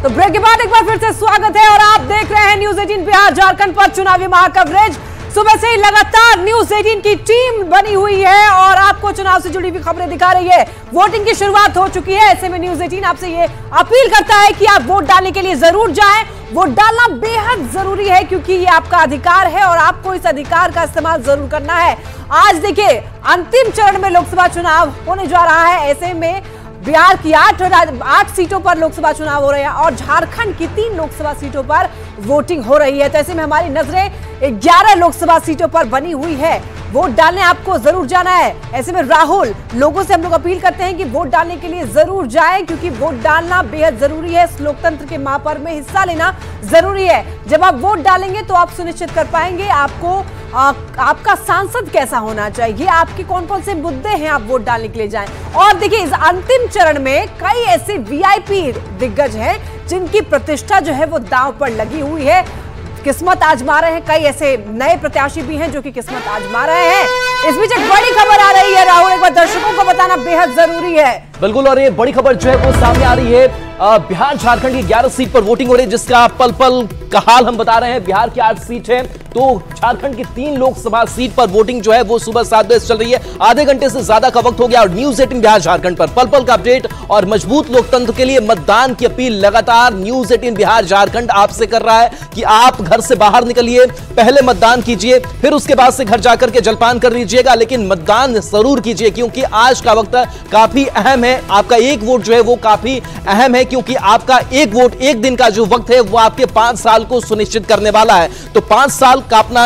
तो ब्रेक के बाद एक बार फिर से स्वागत है और आप देख रहे हैं न्यूज 18 बिहार झारखंड पर चुनावी महाकवरेज। सुबह से ही लगातार न्यूज 18 की टीम बनी हुई है और आपको चुनाव से जुड़ी हुई खबरें दिखा रही है। वोटिंग की शुरुआत हो चुकी है, ऐसे में न्यूज 18 आपसे ये अपील करता है कि आप वोट डालने के लिए जरूर जाएं। वोट डालना बेहद जरूरी है क्योंकि ये आपका अधिकार है और आपको इस अधिकार का इस्तेमाल जरूर करना है। आज देखिए अंतिम चरण में लोकसभा चुनाव होने जा रहा है, ऐसे में बिहार की 8 सीटों पर लोकसभा चुनाव हो रहे हैं और झारखंड की 3 लोकसभा सीटों पर वोटिंग हो रही है। तो ऐसे में हमारी नजरें 11 लोकसभा सीटों पर बनी हुई है। वोट डालने आपको जरूर जाना है। ऐसे में राहुल, लोगों से हम लोग अपील करते हैं कि वोट डालने के लिए जरूर जाएं क्योंकि वोट डालना बेहद जरूरी है। इस लोकतंत्र के महापर्व में हिस्सा लेना जरूरी है। जब आप वोट डालेंगे तो आप सुनिश्चित कर पाएंगे आपको आपका सांसद कैसा होना चाहिए, आपके कौन कौन से मुद्दे हैं, आप वोट डालने के लिए जाएं। और देखिए इस अंतिम चरण में कई ऐसे वीआईपी दिग्गज हैं जिनकी प्रतिष्ठा जो है वो दांव पर लगी हुई है, किस्मत आजमा रहे हैं। कई ऐसे नए प्रत्याशी भी हैं जो कि किस्मत आजमा रहे हैं। इस बीच एक बड़ी खबर आ रही है राहुल, एक बार दर्शकों को बताना बेहद जरूरी है। बिल्कुल, और ये बड़ी खबर जो है वो सामने आ रही है। बिहार झारखंड की 11 सीट पर वोटिंग हो रही है जिसका पल पल का हाल हम बता रहे हैं। बिहार की 8 सीट है तो झारखंड की 3 लोकसभा सीट पर वोटिंग जो है वो सुबह 7 बजे चल रही है। आधे घंटे से ज्यादा का वक्त हो गया और न्यूज 18 बिहार झारखंड पर पल पल का अपडेट और मजबूत लोकतंत्र के लिए मतदान की अपील लगातार न्यूज 18 बिहार झारखंड आपसे कर रहा है कि आप घर से बाहर निकलिए, पहले मतदान कीजिए, फिर उसके बाद से घर जाकर के जलपान कर लीजिएगा, लेकिन मतदान जरूर कीजिए क्योंकि आज का वक्त काफी अहम है। आपका एक वोट जो है वो काफी अहम है क्योंकि आपका एक वोट, एक दिन का जो वक्त है वो आपके 5 साल को सुनिश्चित करने वाला है। तो 5 साल का अपना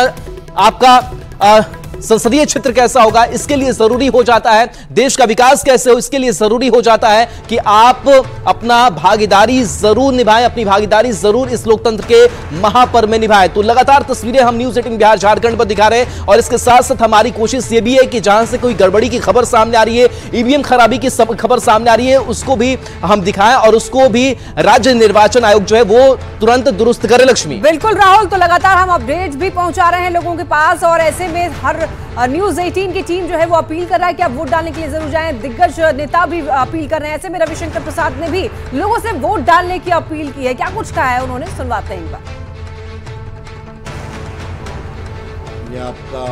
आपका संसदीय क्षेत्र कैसा होगा इसके लिए जरूरी हो जाता है, देश का विकास कैसे हो इसके लिए जरूरी हो जाता है कि आप अपना भागीदारी जरूर निभाएं, अपनी भागीदारी जरूर इस लोकतंत्र के महापर्व में निभाएं। तो लगातार तस्वीरें हम न्यूज 18 बिहार झारखंड पर दिखा रहे हैं और इसके साथ साथ हमारी कोशिश ये भी है कि जहां से कोई गड़बड़ी की खबर सामने आ रही है, ईवीएम खराबी की खबर सामने आ रही है, उसको भी हम दिखाएं और उसको भी राज्य निर्वाचन आयोग जो है वो तुरंत दुरुस्त करे। लक्ष्मी बिल्कुल राहुल, तो लगातार हम अपडेट्स भी पहुंचा रहे हैं लोगों के पास और ऐसे में हर न्यूज 18 की टीम जो है वो अपील कर रहा है कि आप वोट डालने के लिए जरूर जाएं। दिग्गज नेता भी अपील कर रहे हैं। ऐसे में रविशंकर प्रसाद ने भी लोगों से वोट डालने की अपील की है। क्या कुछ कहा है उन्होंने, सुनवाते हैं एक बार। यह आपका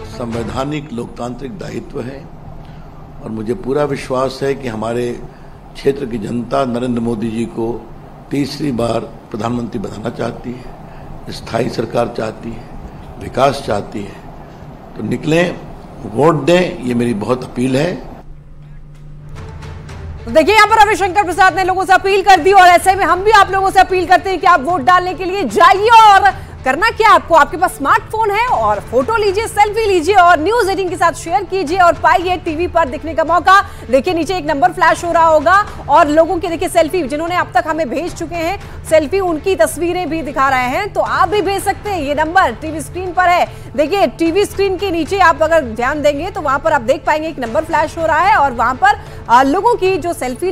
संवैधानिक लोकतांत्रिक दायित्व है और मुझे पूरा विश्वास है कि हमारे क्षेत्र की जनता नरेंद्र मोदी जी को तीसरी बार प्रधानमंत्री बनाना चाहती है, स्थायी सरकार चाहती है, विकास चाहती है। तो निकलें, वोट दें, ये मेरी बहुत अपील है। तो देखिए यहाँ पर रविशंकर प्रसाद ने लोगों से अपील कर दी और ऐसे में हम भी आप लोगों से अपील करते हैं कि आप वोट डालने के लिए जाइए। और करना क्या आपको, आपके पास स्मार्टफोन है और फोटो लीजिए, सेल्फी लीजिए और न्यूज 18 के साथ शेयर कीजिए और पाइए टीवी पर दिखने का मौका। देखिए नीचे एक नंबर फ्लैश हो रहा होगा और लोगों की देखिए सेल्फी जिन्होंने अब तक हमें भेज चुके हैं, सेल्फी उनकी तस्वीरें भी दिखा रहे हैं, तो आप भी भेज सकते हैं। ये नंबर टीवी स्क्रीन पर है। देखिए टीवी स्क्रीन के नीचे आप अगर ध्यान देंगे तो वहां पर आप देख पाएंगे एक नंबर फ्लैश हो रहा है और वहां पर लोगों की जो सेल्फी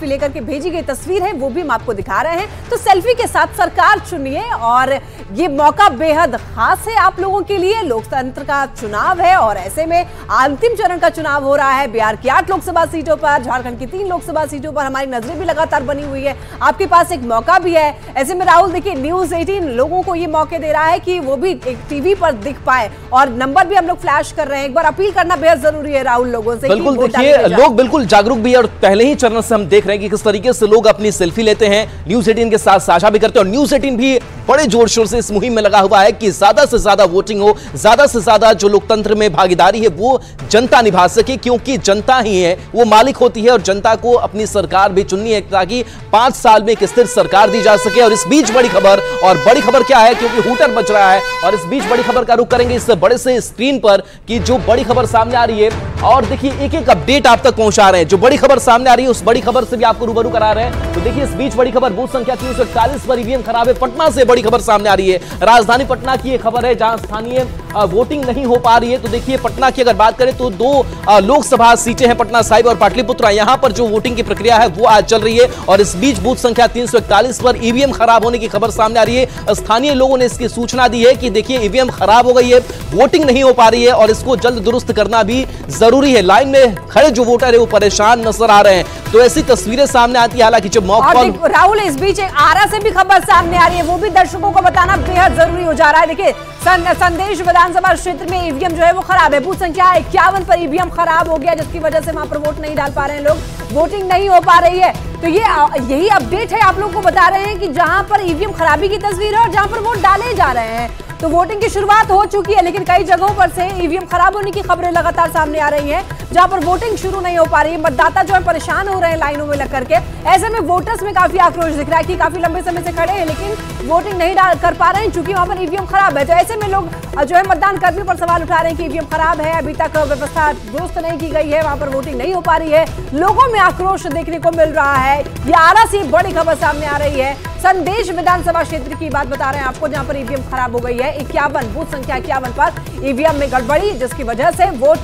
लेकर के भेजी गई तस्वीर है वो भी हम आपको दिखा रहे हैं। तो सेल्फी के साथ सरकार चुनिए और ये मौका बेहद खास है आप लोगों के लिए। लोकतंत्र का चुनाव है और ऐसे में अंतिम चरण का चुनाव हो रहा है। बिहार की 8 लोकसभा सीटों पर, झारखंड की 3 लोकसभा सीटों पर हमारी नजरें भी लगातार बनी हुई है। आपके पास एक मौका भी है। ऐसे में राहुल देखिए न्यूज 18 लोगों को ये मौके दे रहा है कि वो भी एक टीवी पर दिख पाए और नंबर भी हम लोग फ्लैश कर रहे हैं। एक बार अपील करना बेहद जरूरी है राहुल लोगों से। बिल्कुल, देखिए लोग बिल्कुल जागरूक भी है और पहले ही चरण से हम देख रहे हैं कि किस तरीके से लोग अपनी सेल्फी लेते हैं, न्यूज 18 के साथ साझा भी करते हैं और न्यूज 18 भी बड़े जोर शोर से इस मुहिम में लगा हुआ है कि ज्यादा से ज्यादा वोटिंग हो, ज्यादा से ज्यादा जो लोकतंत्र में भागीदारी है वो जनता निभा सके क्योंकि जनता ही है वो मालिक होती है और जनता को अपनी सरकार भी चुननी है ताकि 5 साल में एक स्थिर सरकार दी जा सके। और इस बीच बड़ी खबर, और बड़ी खबर क्या है क्योंकि हूटर बज रहा है और इस बीच बड़ी खबर का रुख करेंगे इस बड़े से स्क्रीन पर कि जो बड़ी खबर सामने आ रही है और देखिए एक एक अपडेट आप तक पहुंचा रहे हैं। जो बड़ी खबर सामने आ रही है उस बड़ी खबर से भी आपको रूबरू करा रहे हैं। तो देखिए इस बीच बड़ी खबर, बूथ संख्या 341 पर ईवीएम खराब है। पटना से बड़ी बड़ी खबर सामने आ रही है। राजधानी पटना की ये खबर है जहां स्थानीय वोटिंग नहीं हो पा रही है। तो देखिए पटना की अगर बात करें तो 2 लोकसभा सीटें हैं, पटना साहिब और पाटलिपुत्र। यहां पर जो वोटिंग की प्रक्रिया है वो आज चल रही है और इस बीच बूथ संख्या 341 पर ईवीएम खराब होने की खबर सामने आ रही है। स्थानीय लोगों ने इसकी सूचना दी है कि देखिए ईवीएम खराब हो गई है, वोटिंग नहीं हो पा रही है और इसको जल्द दुरुस्त करना भी जरूरी है। लाइन में खड़े जो वोटर है वो परेशान नजर आ रहे हैं। तो ऐसी तस्वीरें सामने आती है। हालांकि जब मॉक कॉल राहुल, इस बीच एक आरा से भी खबर सामने आ रही है, वो भी दर्शकों को बताना बेहद जरूरी हो जा रहा है। देखिए संदेश विधानसभा क्षेत्र में ईवीएम जो है वो खराब है। बूथ संख्या 51 पर ईवीएम खराब हो गया, जिसकी वजह से वहां पर वोट नहीं डाल पा रहे हैं लोग, वोटिंग नहीं हो पा रही है। तो ये यही अपडेट है, आप लोग को बता रहे हैं कि जहां पर ईवीएम खराबी की तस्वीर है और जहां पर वोट डाले जा रहे हैं। तो वोटिंग की शुरुआत हो चुकी है, लेकिन कई जगहों पर से ईवीएम खराब होने की खबरें लगातार सामने आ रही हैं, जहां पर वोटिंग शुरू नहीं हो पा रही है। मतदाता जो है परेशान हो रहे हैं लाइनों में लग करके। ऐसे में वोटर्स में काफी आक्रोश दिख रहा है कि काफी लंबे समय से खड़े हैं लेकिन वोटिंग नहीं कर पा रहे हैं, चूंकि वहां पर ईवीएम खराब है। तो ऐसे में लोग जो है मतदान कर्मियों पर सवाल उठा रहे हैं कि ईवीएम खराब है, अभी तक व्यवस्था दुरुस्त नहीं की गई है, वहां पर वोटिंग नहीं हो पा रही है। लोगों में आक्रोश देखने को मिल रहा है। ये आरा से बड़ी खबर सामने आ रही है। संदेश विधानसभा क्षेत्र की बात बता रहे हैं आपको, जहां पर ईवीएम खराब हो गई है। 51 बूथ संख्या 51 पर ईवीएम में गड़बड़ी, जिसकी वजह से वोट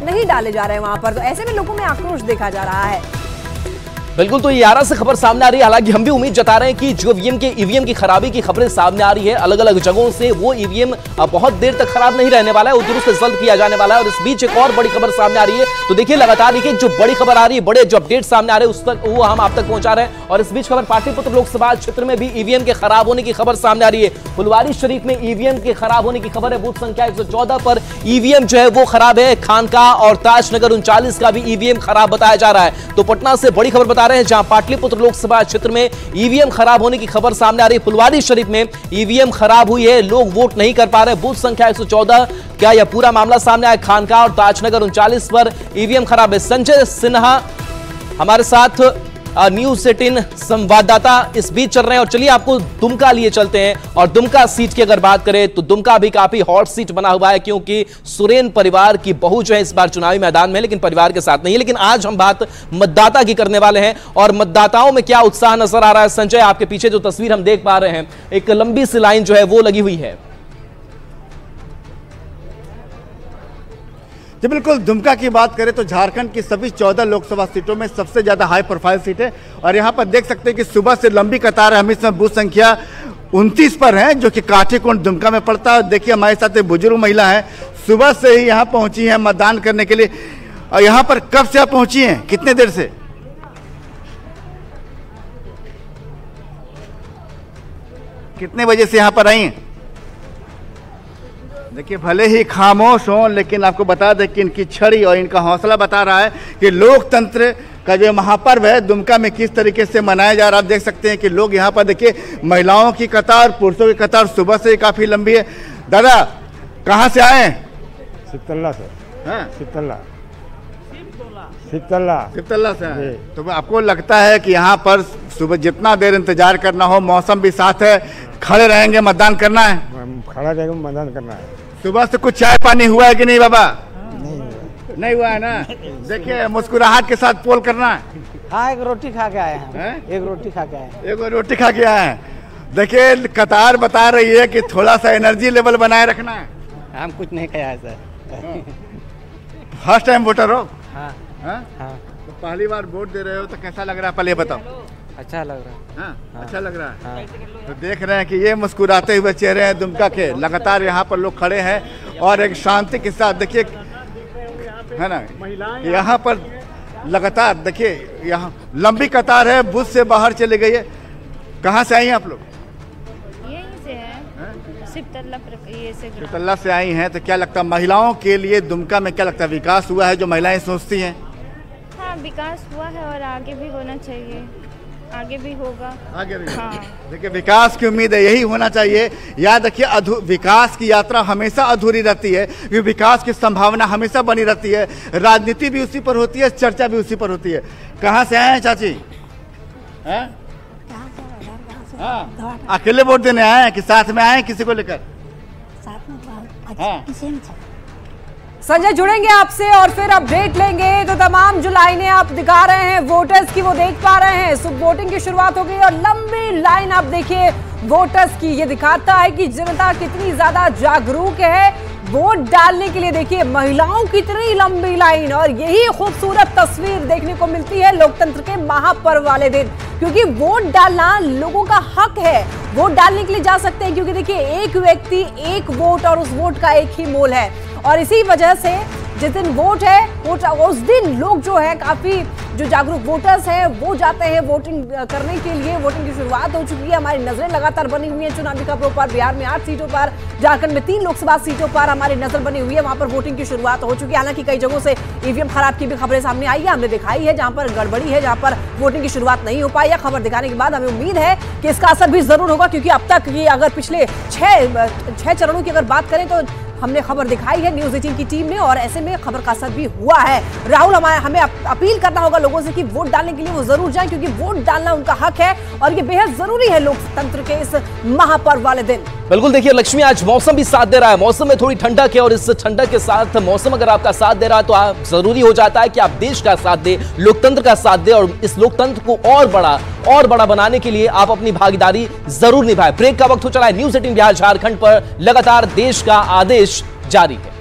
नहीं डाले जा रहे हैं वहां पर। तो ऐसे में लोगों में आक्रोश देखा जा रहा है। बिल्कुल, तो ये आरा से खबर सामने आ रही है। हालांकि हम भी उम्मीद जता रहे हैं कि जो ईवीएम की खराबी की खबरें सामने आ रही है अलग अलग जगहों से, वो ईवीएम बहुत देर तक खराब नहीं रहने वाला है, वो दुरुस्त जल्द किया जाने वाला है। और इस बीच एक और बड़ी खबर सामने आ रही है। तो देखिए लगातार देखिए जो बड़ी खबर आ रही है, बड़े जो अपडेट सामने आ रहे हैं उस तक वो हम आप तक पहुंचा रहे हैं। और इस बीच खबर पाटलिपुत्र लोकसभा क्षेत्र में भी ईवीएम के खराब होने की खबर सामने आ रही है। फुलवारी शरीफ में ईवीएम के खराब होने की खबर है। बूथ संख्या 114 पर ईवीएम जो है वो खराब है। खानका और ताजनगर 39 का भी ईवीएम खराब बताया जा रहा है। तो पटना से बड़ी खबर बता रहे हैं, जहां पाटलिपुत्र लोकसभा क्षेत्र में ईवीएम खराब होने की खबर सामने आ रही है। फुलवारी शरीफ में ईवीएम खराब हुई है, लोग वोट नहीं कर पा रहे। बूथ संख्या 114 क्या यह पूरा मामला सामने आया। खानका और ताजनगर 39 पर ईवीएम खराब है। संजय सिन्हा हमारे साथ न्यूज़ 18 संवाददाता इस बीच चल रहे हैं और चलिए आपको दुमका लिए चलते हैं। और दुमका सीट की अगर बात करें तो दुमका भी काफी हॉट सीट बना हुआ है, क्योंकि सुरेन परिवार की बहू जो है इस बार चुनावी मैदान में है, लेकिन परिवार के साथ नहीं है। लेकिन आज हम बात मतदाता की करने वाले हैं और मतदाताओं में क्या उत्साह नजर आ रहा है। संजय, आपके पीछे जो तस्वीर हम देख पा रहे हैं, एक लंबी सी लाइन जो है वो लगी हुई है। जी बिल्कुल, दुमका की बात करें तो झारखंड की सभी 14 लोकसभा सीटों में सबसे ज़्यादा हाई प्रोफाइल सीट है। और यहाँ पर देख सकते हैं कि सुबह से लंबी कतार है। हम इस समय बूथ संख्या 29 पर हैं, जो कि काठीकुंड दुमका में पड़ता है। देखिए हमारे साथ एक बुजुर्ग महिला है, सुबह से ही यहाँ पहुँची हैं मतदान करने के लिए। और यहाँ पर कब से आप पहुँची हैं, कितने देर से? कितने बजे से यहाँ पर आई हैं? देखिए भले ही खामोश हों, लेकिन आपको बता दें कि इनकी छड़ी और इनका हौसला बता रहा है कि लोकतंत्र का जो महापर्व है दुमका में किस तरीके से मनाया जा रहा है। आप देख सकते हैं कि लोग यहाँ पर देखिए, महिलाओं की कतार, पुरुषों की कतार सुबह से ही काफ़ी लंबी है। दादा कहाँ से आए हैं? सितल्ला से। हाँ सितल्ला से आए। तो आपको लगता है कि यहाँ पर सुबह जितना देर इंतजार करना हो, मौसम भी साथ है, खड़े रहेंगे, मतदान करना है? खड़ा रहेंगे, मतदान करना है। सुबह से कुछ चाय पानी हुआ है कि नहीं बाबा? नहीं हुआ है ना। देखिए मुस्कुराहट के साथ पोल करना है। हाँ, एक रोटी खा के आए हैं। एक रोटी खा के आए हैं। देखिए कतार बता रही है कि थोड़ा सा एनर्जी लेवल बनाए रखना है। हम कुछ नहीं खाया है सर। फर्स्ट टाइम वोटर हो? हाँ। तो पहली बार वोट दे रहे हो तो कैसा लग रहा है, पहले बताओ। अच्छा लग रहा है। हाँ। अच्छा लग रहा है। तो देख रहे हैं कि ये मुस्कुराते हुए चेहरे हैं दुमका के। लगातार यहाँ पर लोग खड़े हैं और एक शांति के साथ देखिए, है ना, यहाँ पर लगातार देखिए यहाँ लंबी कतार है, बूथ से बाहर चले गई है। कहाँ से आई हैं आप लोग? यहीं से है, सितल्ला से आई हैं। तो क्या लगता है महिलाओं के लिए दुमका में क्या लगता है, विकास हुआ है जो महिलाएं सोचती हैं? हाँ, विकास हुआ है और आगे भी होना चाहिए, आगे भी होगा। आगे भी। हाँ। देखिए विकास की उम्मीद है, यही होना चाहिए। याद रखिए विकास की यात्रा हमेशा अधूरी रहती है, क्योंकि विकास की संभावना हमेशा बनी रहती है। राजनीति भी उसी पर होती है, चर्चा भी उसी पर होती है। कहाँ से आए हैं चाची? हैं? हाँ। अकेले वोट देने आए हैं कि साथ में आए हैं किसी को लेकर? साथ में। हाँ। संजय जुड़ेंगे आपसे और फिर अपडेट लेंगे। तो तमाम जो लाइनें आप दिखा रहे हैं वोटर्स की, वो देख पा रहे हैं। सुबह वोटिंग की शुरुआत हो गई और लंबी लाइन आप देखिए वोटर्स की। ये दिखाता है कि जनता कितनी ज्यादा जागरूक है वोट डालने के लिए। देखिए महिलाओं की इतनी लंबी लाइन, और यही खूबसूरत तस्वीर देखने को मिलती है लोकतंत्र के महापर्व वाले दिन, क्योंकि वोट डालना लोगों का हक है। वोट डालने के लिए जा सकते हैं, क्योंकि देखिए एक व्यक्ति एक वोट और उस वोट का एक ही मोल है। और इसी वजह से जिस दिन वोट है उस दिन लोग जो है काफी जो जागरूक वोटर्स हैं वो जाते हैं वोटिंग करने के लिए। वोटिंग की शुरुआत हो चुकी है। हमारी नजरें लगातार बनी हुई है चुनावी खबरों पर। बिहार में 8 सीटों पर, झारखंड में 3 लोकसभा सीटों पर हमारी नजर बनी हुई है। वहां पर वोटिंग की शुरुआत हो चुकी है। हालांकि कई जगहों से ईवीएम खराब की भी खबरें सामने आई है, हमने दिखाई है। जहां पर गड़बड़ी है, जहां पर वोटिंग की शुरुआत नहीं हो पाई है, खबर दिखाने के बाद हमें उम्मीद है कि इसका असर भी जरूर होगा, क्योंकि अब तक ये अगर पिछले 6 चरणों की अगर बात करें तो हमने खबर दिखाई है न्यूज़ 18 की टीम ने, और ऐसे में खबर का असर भी हुआ है। राहुल, हमें अपील करना होगा लोगों से कि वोट डालने के लिए वो जरूर जाएं, क्योंकि वोट डालना उनका हक है और ये बेहद जरूरी है लोकतंत्र के इस महापर्व वाले दिन। बिल्कुल, देखिए लक्ष्मी, आज मौसम भी साथ दे रहा है। मौसम में थोड़ी ठंडक है और इस ठंडक के साथ मौसम अगर आपका साथ दे रहा है तो जरूरी हो जाता है कि आप देश का साथ दे, लोकतंत्र का साथ दे, और इस लोकतंत्र को और बड़ा बनाने के लिए आप अपनी भागीदारी जरूर निभाएं। ब्रेक का वक्त हो चला है। न्यूज़ 18 बिहार झारखंड पर लगातार देश का आदेश जारी है।